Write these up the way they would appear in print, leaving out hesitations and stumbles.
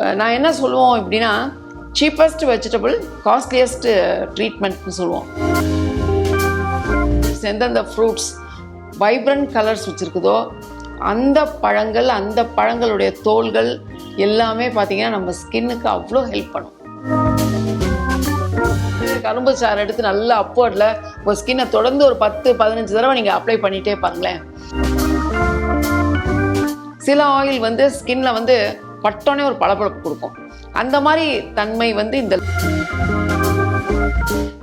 நான் என்ன சொல்லுவோம் எப்படின்னா, சீப்பஸ்ட் வெஜிடபிள் காஸ்ட்லியஸ்ட் ட்ரீட்மெண்ட்னு சொல்லுவோம். எந்தெந்த ஃப்ரூட்ஸ் வைப்ரண்ட் கலர்ஸ் வச்சுருக்குதோ அந்த பழங்கள், அந்த பழங்களுடைய தோல்கள் எல்லாமே பார்த்தீங்கன்னா நம்ம ஸ்கின்னுக்கு அவ்வளோ ஹெல்ப் பண்ணும். கரும்பு சாறு எடுத்து நல்லா அப்வர்டில் உங்கள் ஸ்கின்னை தொடர்ந்து ஒரு 10-15 தடவை நீங்கள் அப்ளை பண்ணிகிட்டே பாருங்களேன். சில ஆயில் வந்து ஸ்கின்ல வந்து பட்டோனே ஒரு பளபளப்பு கொடுக்கும். அந்த மாதிரி தன்மை வந்து இந்த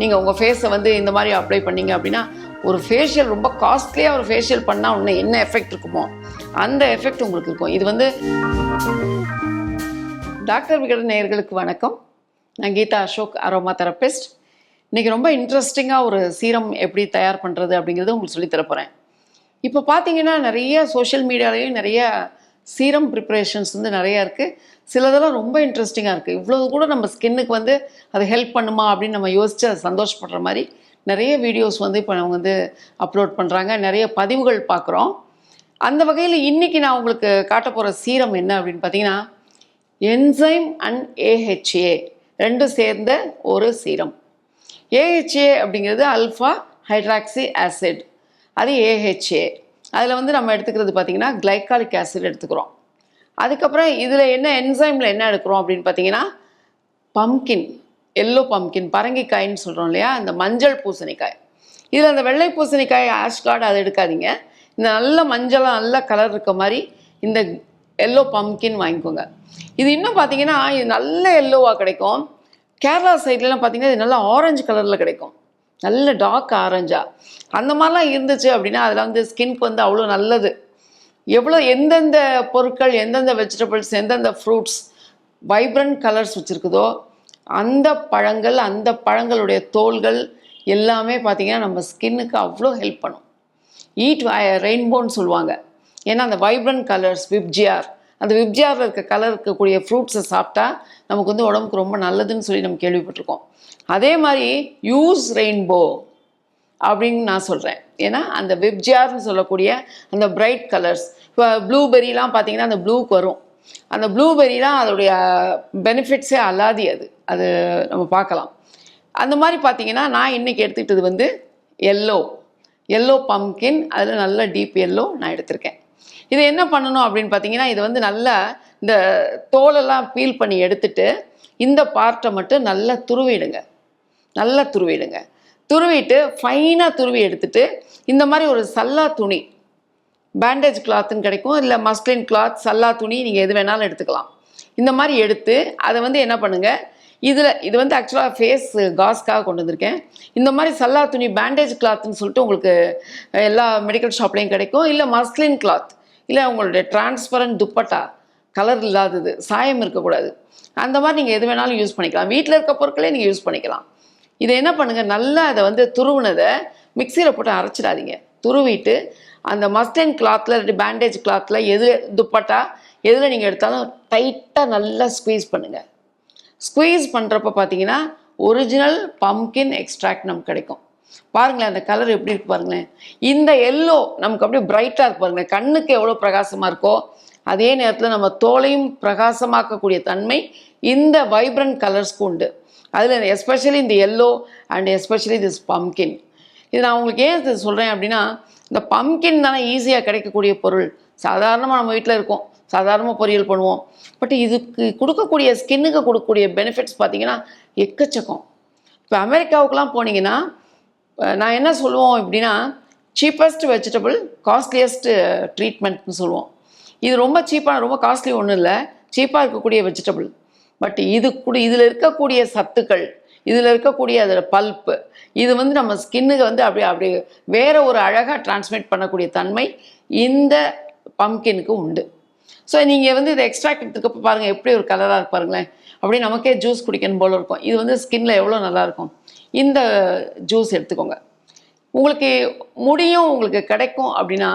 நீங்கள் உங்கள் ஃபேஸை வந்து இந்த மாதிரி அப்ளை பண்ணீங்க அப்படின்னா, ஒரு ஃபேஷியல் ரொம்ப காஸ்ட்லியாக ஒரு ஃபேஷியல் பண்ணால் இன்னும் என்ன எஃபெக்ட் இருக்குமோ அந்த எஃபெக்ட் உங்களுக்கு இருக்கும். இது வந்து டாக்டர் விகடன் நேயர்களுக்கு வணக்கம். நான் கீதா அசோக், அரோமா தெரபிஸ்ட். இன்றைக்கி ரொம்ப இன்ட்ரெஸ்டிங்காக ஒரு சீரம் எப்படி தயார் பண்ணுறது அப்படிங்கிறது உங்களுக்கு சொல்லித்தர போகிறேன். இப்போ பார்த்தீங்கன்னா நிறைய சோஷியல் மீடியாலேயும் நிறைய சீரம் ப்ரிப்பரேஷன்ஸ் வந்து நிறையா இருக்குது. சிலதெல்லாம் ரொம்ப இன்ட்ரெஸ்டிங்காக இருக்குது. இவ்வளோ கூட நம்ம ஸ்கின்னுக்கு வந்து அது ஹெல்ப் பண்ணுமா அப்படின்னு நம்ம யோசித்து அது சந்தோஷப்படுற மாதிரி நிறைய வீடியோஸ் வந்து இப்போ அவங்க வந்து அப்லோட் பண்ணுறாங்க, நிறைய பதிவுகள் பார்க்குறோம். அந்த வகையில் இன்றைக்கி நான் உங்களுக்கு காட்ட போகிற சீரம் என்ன அப்படின்னு பார்த்தீங்கன்னா, என்சைம் அண்ட் ஏஹெச்ஏ ரெண்டும் சேர்ந்த ஒரு சீரம். ஏஹெச்ஏ அப்படிங்கிறது அல்ஃபா ஹைட்ராக்சி ஆசிட், அது ஏஹெச்ஏ. அதில் வந்து நம்ம எடுத்துக்கிறது பார்த்திங்கன்னா கிளைக்காலிக் ஆசிட் எடுத்துக்கிறோம். அதுக்கப்புறம் இதில் என்ன என்சைமில் என்ன எடுக்கிறோம் அப்படின்னு பார்த்தீங்கன்னா, பம்கின், எல்லோ பம்கின், பரங்கிக்காயின்னு சொல்கிறோம் இல்லையா, இந்த மஞ்சள் பூசணிக்காய். இதில் அந்த வெள்ளை பூசணிக்காய் ஆஷ்கார்டு அதை எடுக்காதீங்க. இந்த நல்ல மஞ்சளாக நல்ல கலர் இருக்க மாதிரி இந்த எல்லோ பம்கின் வாங்கிக்கோங்க. இது இன்னும் பார்த்தீங்கன்னா இது நல்ல எல்லோவாக கிடைக்கும். கேரளா சைட்லலாம் பார்த்தீங்கன்னா இது நல்லா ஆரஞ்சு கலரில் கிடைக்கும், நல்ல டார்க் ஆரஞ்சாக. அந்த மாதிரிலாம் இருந்துச்சு அப்படின்னா அதில் வந்து ஸ்கின்க்கு வந்து அவ்வளோ நல்லது. எவ்வளோ எந்தெந்த பொருட்கள், எந்தெந்த வெஜிடபிள்ஸ், எந்தெந்த ஃப்ரூட்ஸ் வைப்ரண்ட் கலர்ஸ் வச்சுருக்குதோ அந்த பழங்கள், அந்த பழங்களுடைய தோல்கள் எல்லாமே பார்த்திங்கன்னா நம்ம ஸ்கின்னுக்கு அவ்வளோ ஹெல்ப் பண்ணும். ஈட் ரெயின்போன்னு சொல்லுவாங்க. ஏன்னா அந்த வைப்ரண்ட் கலர்ஸ், விப்ஜிஆர், அந்த விப்ஜிஆரில் இருக்க கலர் இருக்கக்கூடிய ஃப்ரூட்ஸை சாப்பிட்டா நமக்கு வந்து உடம்புக்கு ரொம்ப நல்லதுன்னு சொல்லி நம்ம கேள்விப்பட்டிருக்கோம். அதே மாதிரி யூஸ் ரெயின்போ அப்படின்னு நான் சொல்கிறேன். ஏன்னா அந்த விப்ஜிஆர்னு சொல்லக்கூடிய அந்த பிரைட் கலர்ஸ், இப்போ ப்ளூபெரிலாம் பார்த்தீங்கன்னா அந்த ப்ளூக்கு வரும். அந்த ப்ளூபெரிலாம் அதோடைய பெனிஃபிட்ஸே அல்லாதி, அது நம்ம பார்க்கலாம். அந்த மாதிரி பார்த்தீங்கன்னா நான் இன்றைக்கி எடுத்துக்கிட்டது வந்து எல்லோ பம்கின், அதில் நல்ல டீப் எல்லோ நான் எடுத்திருக்கேன். இது என்ன பண்ணணும் அப்படின்னு பார்த்தீங்கன்னா, இது வந்து நல்லா இந்த தோலெல்லாம் பீல் பண்ணி எடுத்துட்டு இந்த பார்ட்டை மட்டும் நல்லா துருவிடுங்க. துருவிட்டு ஃபைனாக துருவி எடுத்துட்டு இந்த மாதிரி ஒரு சல்லா துணி, பேண்டேஜ் கிளாத்துன்னு கிடைக்கும், இல்லை மஸ்லின் கிளாத், சல்லா துணி, நீங்கள் எது வேணாலும் எடுத்துக்கலாம். இந்த மாதிரி எடுத்து அதை வந்து என்ன பண்ணுங்கள், இது வந்து ஆக்சுவலாக ஃபேஸ் காஸ்க்காக கொண்டு வந்திருக்கேன். இந்த மாதிரி சல்லா துணி, பேண்டேஜ் கிளாத்துன்னு சொல்லிட்டு உங்களுக்கு எல்லா மெடிக்கல் ஷாப்லேயும் கிடைக்கும். இல்லை மஸ்லின் கிளாத், இல்லை உங்களுடைய டிரான்ஸ்பரண்ட் துப்பட்டா, கலர் இல்லாதது, சாயம் இருக்கக்கூடாது, அந்த மாதிரி நீங்கள் எது வேணாலும் யூஸ் பண்ணிக்கலாம். வீட்டில் இருக்க பொருட்களே நீங்கள் யூஸ் பண்ணிக்கலாம். இதை என்ன பண்ணுங்கள், நல்லா அதை வந்து துருவுனதை மிக்சியில் போட்டு அரைச்சிடாதீங்க. துருவிட்டு அந்த மஸ்லின் கிளாத்தில், இல்லாட்டி பேண்டேஜ் கிளாத்தில், எது துப்பட்டா எதில் நீங்கள் எடுத்தாலும் டைட்டாக நல்லா ஸ்குவீஸ் பண்ணுங்கள். ஸ்குவீஸ் பண்ணுறப்ப பார்த்தீங்கன்னா ஒரிஜினல் பம்கின் எக்ஸ்ட்ராக்ட் நமக்கு கிடைக்கும். பாருங்களேன் அந்த கலர் எப்படி இருக்கு பாருங்களேன். இந்த எல்லோ நமக்கு அப்படியே பிரைட்டாக இருக்கு பாருங்களேன். கண்ணுக்கு எவ்வளோ பிரகாசமாக இருக்கோ அதே நேரத்தில் நம்ம தோலையும் பிரகாசமாக்கக்கூடிய தன்மை இந்த வைப்ரண்ட் கலர்ஸ்க்கு உண்டு. அதில் எஸ்பெஷலி இந்த yellow and especially this pumpkin. இது நான் உங்களுக்கு ஏன் இது சொல்கிறேன் அப்படின்னா, இந்த பம்கின் தானே ஈஸியாக கிடைக்கக்கூடிய பொருள். சாதாரணமாக நம்ம வீட்டில் இருக்கோம், சாதாரணமாக பொரியல் பண்ணுவோம். பட் இதுக்கு கொடுக்கக்கூடிய, ஸ்கின்னுக்கு கொடுக்கக்கூடிய பெனிஃபிட்ஸ் பார்த்திங்கன்னா எக்கச்சக்கம். இப்போ அமெரிக்காவுக்கெலாம் போனீங்கன்னா நான் என்ன சொல்லுவோம் அப்படின்னா, சீப்பஸ்ட் வெஜிடபிள் காஸ்ட்லியஸ்ட் ட்ரீட்மெண்ட்னு சொல்லுவோம். இது ரொம்ப சீப்பான, ரொம்ப காஸ்ட்லி ஒன்றும் இல்லை, சீப்பாக இருக்கக்கூடிய வெஜிடபிள். பட் இதில் இருக்கக்கூடிய சத்துக்கள், இதில் இருக்கக்கூடிய அதோட பல்ப்பு, இது வந்து நம்ம ஸ்கின்னுக்கு வந்து அப்படியே வேறு ஒரு அழகாக டிரான்ஸ்மிட் பண்ணக்கூடிய தன்மை இந்த பம்கினுக்கு உண்டு. ஸோ நீங்கள் வந்து இதை எக்ஸ்ட்ராக்ட் எடுத்துக்கப்போ பாருங்கள் எப்படி ஒரு கலராக இருக்கு பாருங்களேன். அப்படியே நமக்கே ஜூஸ் குடிக்கணும் போல் இருக்கும். இது வந்து ஸ்கின்னில் எவ்வளோ நல்லாயிருக்கும். இந்த ஜூஸ் எடுத்துக்கோங்க. உங்களுக்கு முடியும் உங்களுக்கு கிடைக்கும் அப்படின்னா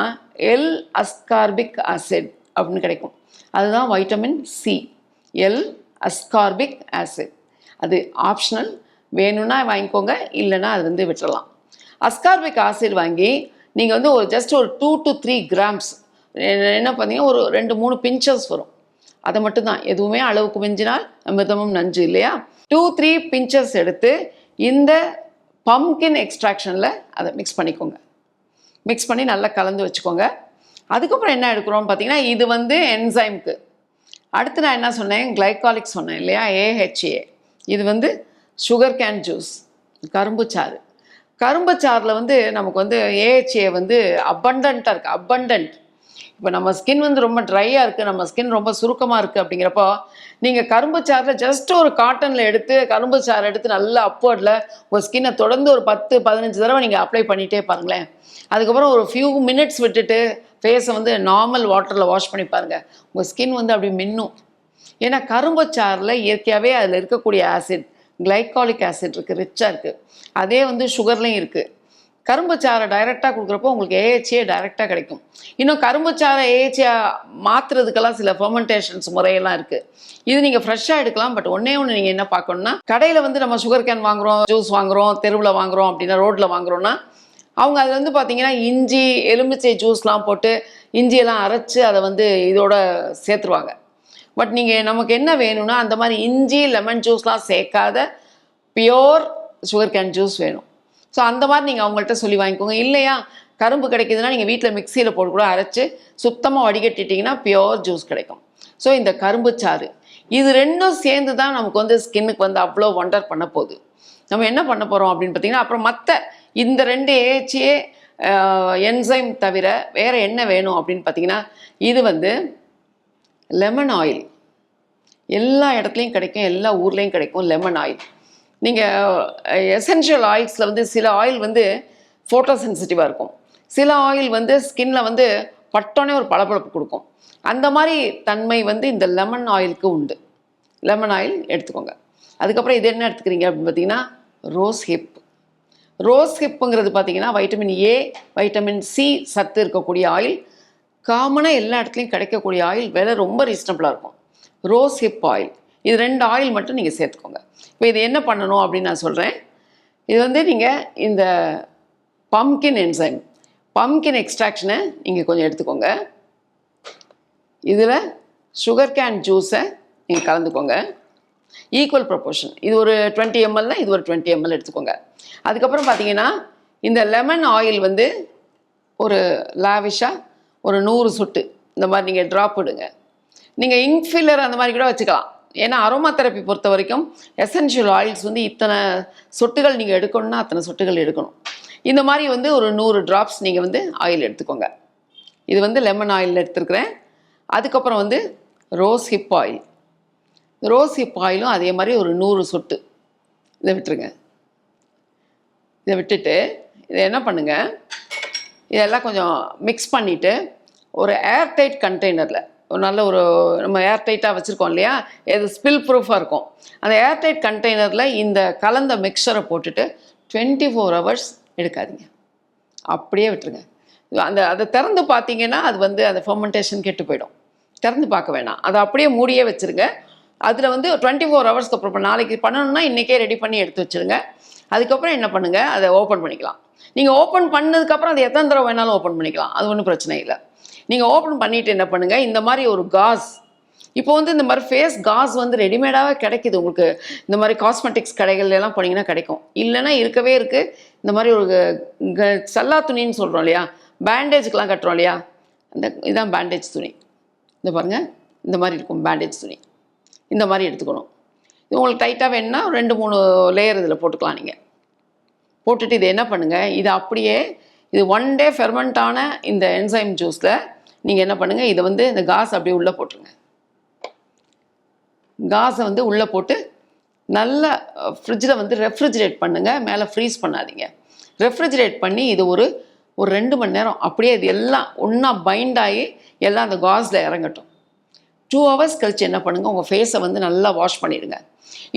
எல் அஸ்கார்பிக் ஆசிட் அப்படின்னு கிடைக்கும். அதுதான் vitamin C, L ascorbic acid. அது ஆப்ஷனல், வேணும்னா வாங்கிக்கோங்க, இல்லைன்னா அது வந்து விட்டுறலாம். அஸ்கார்பிக் ஆசிட் வாங்கி நீங்கள் வந்து ஜஸ்ட் ஒரு 2 to 3 grams என்ன பார்த்தீங்கன்னா ஒரு 2-3 பிஞ்சஸ் வரும். அதை மட்டும்தான், எதுவுமே அளவுக்கு மிஞ்சினால் அமிர்தமும் நஞ்சு இல்லையா. 2-3 பிஞ்சஸ் எடுத்து இந்த பம்கின் எக்ஸ்ட்ராக்ஷனில் அதை மிக்ஸ் பண்ணிக்கோங்க. மிக்ஸ் பண்ணி நல்லா கலந்து வச்சுக்கோங்க. அதுக்கப்புறம் என்ன எடுக்கிறோம்னு பார்த்தீங்கன்னா, இது வந்து என்சைம்க்கு. அடுத்து நான் என்ன சொன்னேன், கிளைகாலிக் சொன்னேன் இல்லையா, AHA. இது வந்து சுகர் கேன் ஜூஸ், கரும்புச்சாறு. கரும்புச்சாறில் வந்து நமக்கு வந்து AHA வந்து அபண்டண்ட்டாக இருக்குது, அபண்டன்ட். இப்போ நம்ம ஸ்கின் வந்து ரொம்ப ட்ரையாக இருக்குது, நம்ம ஸ்கின் ரொம்ப சுருக்கமாக இருக்குது அப்படிங்கிறப்போ நீங்கள் கரும்புச்சாறில் ஜஸ்ட் ஒரு காட்டனில் எடுத்து கரும்புச்சாறு எடுத்து நல்லா அப்வர்டில் உங்கள் ஸ்கின்னை தொடர்ந்து ஒரு 10-15 தடவை நீங்கள் அப்ளை பண்ணிகிட்டே பாருங்களேன். அதுக்கப்புறம் ஒரு ஃபியூ மினிட்ஸ் விட்டுட்டு ஃபேஸை வந்து நார்மல் வாட்டரில் வாஷ் பண்ணி பாருங்கள். உங்கள் ஸ்கின் வந்து அப்படி மின்னும். ஏன்னா கரும்புச்சாறில் இயற்கையாகவே அதில் இருக்கக்கூடிய ஆசிட், கிளைகாலிக் ஆசிட் இருக்குது, ரிச்சாக இருக்குது. அதே வந்து சுகர்லேயும் இருக்குது. கரும்புச்சாறை டைரெக்டாக கொடுக்குறப்போ உங்களுக்கு AHA டைரெக்டாக கிடைக்கும். இன்னும் கரும்புச்சாறை AHA மாற்றுறதுக்கெல்லாம் சில ஃபெர்மெண்டேஷன்ஸ் முறையெல்லாம் இருக்குது. இது நீங்கள் ஃப்ரெஷ்ஷாக எடுக்கலாம். பட் ஒன்றே ஒன்று நீங்கள் என்ன பார்க்கணுன்னா, கடையில் வந்து நம்ம சுகர் கேன் வாங்குகிறோம், ஜூஸ் வாங்குகிறோம், தெருவில் வாங்குகிறோம் அப்படின்னா, ரோட்டில் வாங்குகிறோன்னா அவங்க அதில் வந்து பார்த்திங்கன்னா இஞ்சி, எலுமிச்சை ஜூஸ்லாம் போட்டு இஞ்சியெல்லாம் அரைச்சி அதை வந்து இதோட சேர்த்துருவாங்க. பட் நீங்கள் நமக்கு என்ன வேணும்னா, அந்த மாதிரி இஞ்சி லெமன் ஜூஸ்லாம் சேர்க்காத பியோர் சுகர் கேன் ஜூஸ் வேணும். ஸோ அந்த மாதிரி நீங்கள் அவங்கள்ட்ட சொல்லி வாங்கிக்கோங்க. இல்லையா கரும்பு கிடைக்குதுன்னா நீங்கள் வீட்டில் மிக்சியில் போட்டு கூட அரைச்சி சுத்தமாக வடிகட்டிட்டிங்கன்னா பியோர் ஜூஸ் கிடைக்கும். ஸோ இந்த கரும்பு சாறு இது ரெண்டும் சேர்ந்து தான் நமக்கு வந்து ஸ்கின்னுக்கு வந்து அவ்வளோ ஒண்டர் பண்ண போகுது. நம்ம என்ன பண்ண போகிறோம் அப்படின்னு பார்த்தீங்கன்னா, அப்புறம் மற்ற இந்த 2 AHA என்சைம் தவிர வேறு என்ன வேணும் அப்படின்னு பார்த்தீங்கன்னா, இது வந்து லெமன் ஆயில். எல்லா இடத்துலையும் கிடைக்கும், எல்லா ஊர்லேயும் கிடைக்கும் லெமன் ஆயில். நீங்கள் எசென்ஷியல் ஆயில்ஸில் வந்து சில ஆயில் வந்து ஃபோட்டோ சென்சிட்டிவாக இருக்கும், சில ஆயில் வந்து ஸ்கின்ல வந்து பட்டோன்னே ஒரு பளபளப்பு கொடுக்கும். அந்த மாதிரி தன்மை வந்து இந்த லெமன் ஆயிலுக்கு உண்டு. லெமன் ஆயில் எடுத்துக்கோங்க. அதுக்கப்புறம் இது என்ன எடுத்துக்கிறீங்க அப்படின்னு பார்த்தீங்கன்னா, ரோஸ் ஹிப். ரோஸ் ஹிப்புங்கிறது பார்த்தீங்கன்னா வைட்டமின் A, வைட்டமின் C சத்து இருக்கக்கூடிய ஆயில். காமனாக எல்லா இடத்துலையும் கிடைக்கக்கூடிய ஆயில், விலை ரொம்ப ரீசனபிளாக இருக்கும். ரோஸ் ஹிப் ஆயில், இது 2 ஆயில் மட்டும் நீங்கள் சேர்த்துக்கோங்க. இப்போ இது என்ன பண்ணணும் அப்படின்னு நான் சொல்கிறேன். இது வந்து நீங்கள் இந்த பம்கின் என்சைம், பம்கின் எக்ஸ்ட்ராக்ஷனை நீங்கள் கொஞ்சம் எடுத்துக்கோங்க. இதில் சுகர் கேன் ஜூஸை நீங்கள் கலந்துக்கோங்க, ஈக்குவல் ப்ரொப்போர்ஷன். இது ஒரு 20 ml, இது ஒரு 20 ml எடுத்துக்கோங்க. அதுக்கப்புறம் பார்த்தீங்கன்னா, இந்த லெமன் ஆயில் வந்து ஒரு லாவிஷாக ஒரு 100 சொட்டு இந்த மாதிரி நீங்கள் ட்ராப் விடுங்க. நீங்கள் இங்க் ஃபில்லர் அந்த மாதிரி கூட வச்சுக்கலாம். ஏன்னா அரோமா தெரப்பி பொறுத்த வரைக்கும் எசென்ஷியல் ஆயில்ஸ் வந்து இத்தனை சொட்டுகள் நீங்கள் எடுக்கணும்னா அத்தனை சொட்டுகள் எடுக்கணும். இந்த மாதிரி வந்து ஒரு 100 ட்ராப்ஸ் நீங்கள் வந்து ஆயில் எடுத்துக்கோங்க. இது வந்து லெமன் ஆயில் எடுத்துருக்கிறேன். அதுக்கப்புறம் வந்து rose hip oil. Rose hip ஆயிலும் அதே மாதிரி ஒரு 100 சொட்டு இதை விட்டுருங்க. இதை விட்டுட்டு இதை என்ன பண்ணுங்கள், இதெல்லாம் கொஞ்சம் மிக்ஸ் பண்ணிவிட்டு ஒரு ஏர்டைட் கண்டெய்னரில், ஒரு நல்ல ஒரு நம்ம ஏர்டைட்டாக வச்சுருக்கோம் இல்லையா, எது ஸ்பில் ப்ரூஃபாக இருக்கும், அந்த ஏர்டைட் கண்டெய்னரில் இந்த கலந்த மிக்சரை போட்டுட்டு 24 hours எடுக்காதீங்க, அப்படியே விட்டுருங்க. அதை திறந்து பார்த்தீங்கன்னா அது வந்து அந்த ஃபெர்மெண்டேஷன் கெட்டு போயிடும். திறந்து பார்க்க வேணாம், அதை அப்படியே மூடியே வச்சுருங்க. அதில் வந்து 24 ஹவர்ஸ்க்கு அப்புறம் நாளைக்கு பண்ணணும்னா இன்றைக்கே ரெடி பண்ணி எடுத்து வச்சுருங்க. அதுக்கப்புறம் என்ன பண்ணுங்கள், அதை ஓப்பன் பண்ணிக்கலாம். நீங்கள் ஓப்பன் பண்ணதுக்கப்புறம் அதை எத்தனை தடவை வேணாலும் ஓப்பன் பண்ணிக்கலாம், அது ஒன்றும் பிரச்சனை இல்லை. நீங்கள் ஓப்பன் பண்ணிவிட்டு என்ன பண்ணுங்கள், இந்த மாதிரி ஒரு காஸ், இப்போ வந்து இந்த மாதிரி ஃபேஸ் காஸ் வந்து ரெடிமேடாகவே கிடைக்கிது உங்களுக்கு. இந்த மாதிரி காஸ்மெட்டிக்ஸ் கடைகள்லாம் போனீங்கன்னா கிடைக்கும், இல்லைன்னா இருக்கவே இருக்குது. இந்த மாதிரி ஒரு சல்லா துணின்னு சொல்கிறோம் இல்லையா, பேண்டேஜுக்கெலாம் கட்டுறோம் இல்லையா, அந்த இதுதான் பேண்டேஜ் துணி. இந்த பாருங்கள், இந்த மாதிரி இருக்கும் பேண்டேஜ் துணி. இந்த மாதிரி எடுத்துக்கணும். இது உங்களுக்கு டைட்டாக வேணுன்னா 2-3 லேயர் இதில் போட்டுக்கலாம். நீங்கள் போட்டுட்டு இதை என்ன பண்ணுங்கள், இது அப்படியே இது 1 day ஃபெர்மெண்ட்டான இந்த என்சைம் ஜூஸில் நீங்கள் என்ன பண்ணுங்கள், இதை வந்து இந்த காஸ் அப்படியே உள்ளே போட்டுருங்க. காஸை வந்து உள்ளே போட்டு நல்லா ஃப்ரிட்ஜில் வந்து ரெஃப்ரிஜிரேட் பண்ணுங்கள், மேலே ஃப்ரீஸ் பண்ணாதீங்க. ரெஃப்ரிஜிரேட் பண்ணி இது ஒரு 2 மணி நேரம் அப்படியே இது எல்லாம் ஒன்றா பைண்ட் ஆகி எல்லாம் அந்த காஸில் இறங்கட்டும். 2 hours கழிச்சு என்ன பண்ணுங்கள், உங்கள் ஃபேஸை வந்து நல்லா வாஷ் பண்ணிடுங்க.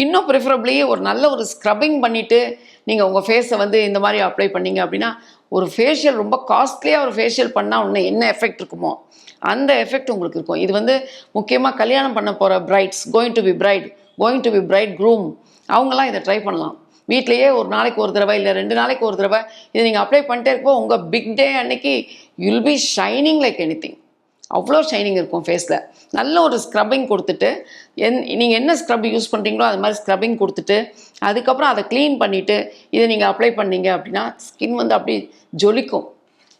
இன்னும் ப்ரிஃபரபிளி ஒரு நல்ல ஒரு ஸ்க்ரப்பிங் பண்ணிவிட்டு நீங்கள் உங்கள் ஃபேஸை வந்து இந்த மாதிரி அப்ளை பண்ணிங்க அப்படின்னா, ஒரு ஃபேஷியல் ரொம்ப காஸ்ட்லியாக ஒரு ஃபேஷியல் பண்ணால் இன்னும் என்ன எஃபெக்ட் இருக்குமோ அந்த எஃபெக்ட் உங்களுக்கு இருக்கும். இது வந்து முக்கியமாக கல்யாணம் பண்ண போகிற brides, going to be bride groom, அவங்களாம் இதை ட்ரை பண்ணலாம். வீட்லேயே ஒரு நாளைக்கு ஒரு தடவை இல்லை 2 நாளைக்கு ஒரு தடவை இதை நீங்கள் அப்ளை பண்ணிட்டே இருப்போம். உங்கள் பிக் டே அன்னைக்கு you will be shining like anything. அவ்வளோ ஷைனிங் இருக்கும் ஃபேஸில். நல்ல ஒரு ஸ்க்ரப்பிங் கொடுத்துட்டு நீங்கள் என்ன ஸ்க்ரப் யூஸ் பண்ணுறீங்களோ அது மாதிரி ஸ்க்ரப்பிங் கொடுத்துட்டு அதுக்கப்புறம் அதை க்ளீன் பண்ணிவிட்டு இதை நீங்கள் அப்ளை பண்ணீங்க அப்படின்னா ஸ்கின் வந்து அப்படி ஜொலிக்கும்.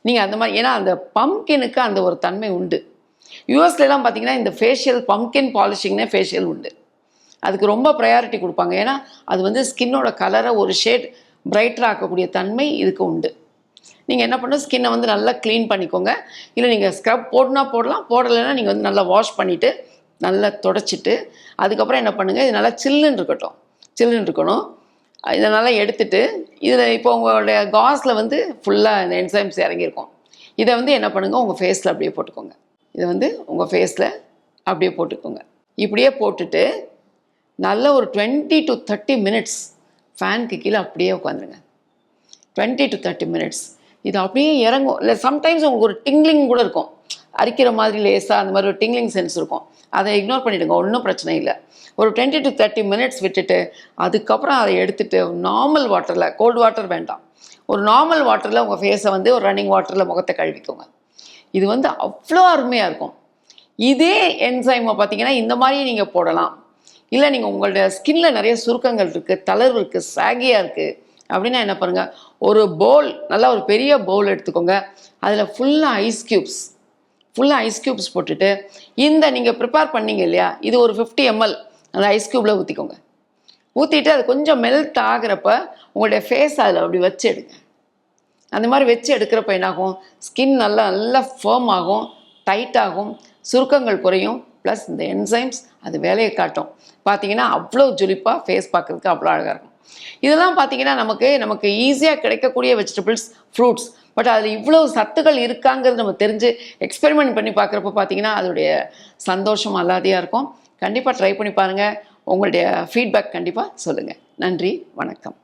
நீங்கள் அந்த மாதிரி, ஏன்னா அந்த பம்கினுக்கு அந்த ஒரு தன்மை உண்டு. யூஎஸ்லாம் பார்த்தீங்கன்னா இந்த ஃபேஷியல் பம்கின் பாலிஷிங்னே ஃபேஷியல் உண்டு. அதுக்கு ரொம்ப ப்ரையாரிட்டி கொடுப்பாங்க. ஏன்னா அது வந்து ஸ்கின்னோட கலரை ஒரு ஷேட் பிரைட்டராக ஆக்கக்கூடிய தன்மை இதுக்கு உண்டு. நீங்கள் என்ன பண்ணணும், ஸ்கின்னை வந்து நல்லா க்ளீன் பண்ணிக்கோங்க. இல்லை நீங்கள் ஸ்க்ரப் போடனா போடலாம், போடலைன்னா நீங்கள் வந்து நல்லா வாஷ் பண்ணிவிட்டு நல்லா தொடச்சிட்டு அதுக்கப்புறம் என்ன பண்ணுங்கள், இது நல்லா சில்லுன்னு இருக்கணும். இதை நல்லா எடுத்துட்டு இதில் இப்போ உங்களுடைய காஸில் வந்து ஃபுல்லாக இந்த என்சைம்ஸ் இறங்கியிருக்கும். இதை வந்து என்ன பண்ணுங்கள், உங்கள் ஃபேஸில் அப்படியே போட்டுக்கோங்க. இதை வந்து உங்கள் ஃபேஸில் அப்படியே போட்டுக்கோங்க. இப்படியே போட்டுட்டு நல்ல ஒரு 20 to 30 மினிட்ஸ் ஃபேனுக்கு கீழே அப்படியே உட்காந்துருங்க. 20 to 30 மினிட்ஸ் இது அப்படியே இறங்கும். இல்லை சம்டைம்ஸ் உங்களுக்கு ஒரு டிங்லிங் கூட இருக்கும், அரிக்கிற மாதிரி லேசாக அந்த மாதிரி ஒரு டிங்லிங் சென்ஸ் இருக்கும். அதை இக்னோர் பண்ணிவிடுங்க, ஒன்றும் பிரச்சனை இல்லை. ஒரு 20 to 30 மினிட்ஸ் விட்டுட்டு அதுக்கப்புறம் அதை எடுத்துகிட்டு நார்மல் வாட்டரில், கோல்டு வாட்டர் வேண்டாம், ஒரு நார்மல் வாட்டரில் உங்கள் ஃபேஸை வந்து ஒரு ரன்னிங் வாட்டரில் முகத்தை கழுவிக்கோங்க. இது வந்து அவ்வளோ அருமையாக இருக்கும். இதே என்சைமை பார்த்தீங்கன்னா இந்த மாதிரி நீங்கள் போடலாம். இல்லை நீங்கள் உங்களோட ஸ்கின்ல நிறைய சுருக்கங்கள் இருக்குது, தளர்வு இருக்குது, சாகியாக இருக்குது அப்படின்னா என்ன பண்ணுங்கள், ஒரு பவுல், நல்லா ஒரு பெரிய பவுல் எடுத்துக்கோங்க. அதில் ஃபுல்லாக ஐஸ் க்யூப்ஸ் போட்டுட்டு இந்த நீங்கள் ப்ரிப்பேர் பண்ணீங்க இல்லையா, இது ஒரு 50 ml அந்த ஐஸ் க்யூப்பில் ஊற்றிக்கோங்க. ஊற்றிட்டு அது கொஞ்சம் மெல்ட் ஆகிறப்ப உங்களுடைய ஃபேஸ் அதில் அப்படி வச்சு எடுங்க. அந்த மாதிரி வச்சு எடுக்கிறப்ப என்னாகும், ஸ்கின் நல்லா ஃபேர்ம் ஆகும், டைட் ஆகும், சுருக்கங்கள் குறையும், ப்ளஸ் இந்த என்சைம்ஸ் அது வேலையை காட்டும். பார்த்தீங்கன்னா அவ்வளோ ஜொலிப்பாக ஃபேஸ் பார்க்குறதுக்கு அவ்வளோ அழகாக இருக்கும். இதெல்லாம் பார்த்தீங்கன்னா நமக்கு ஈஸியாக கிடைக்கக்கூடிய வெஜிடபிள்ஸ், ஃப்ரூட்ஸ். பட் அதில் இவ்வளோ சத்துக்கள் இருக்காங்கிறது நம்ம தெரிஞ்சு எக்ஸ்பெரிமெண்ட் பண்ணி பார்க்குறப்ப பார்த்தீங்கன்னா அதோடைய சந்தோஷம் அல்லாதையாக இருக்கும். கண்டிப்பாக ட்ரை பண்ணி பாருங்கள். உங்களுடைய ஃபீட்பேக் கண்டிப்பாக சொல்லுங்கள். நன்றி, வணக்கம்.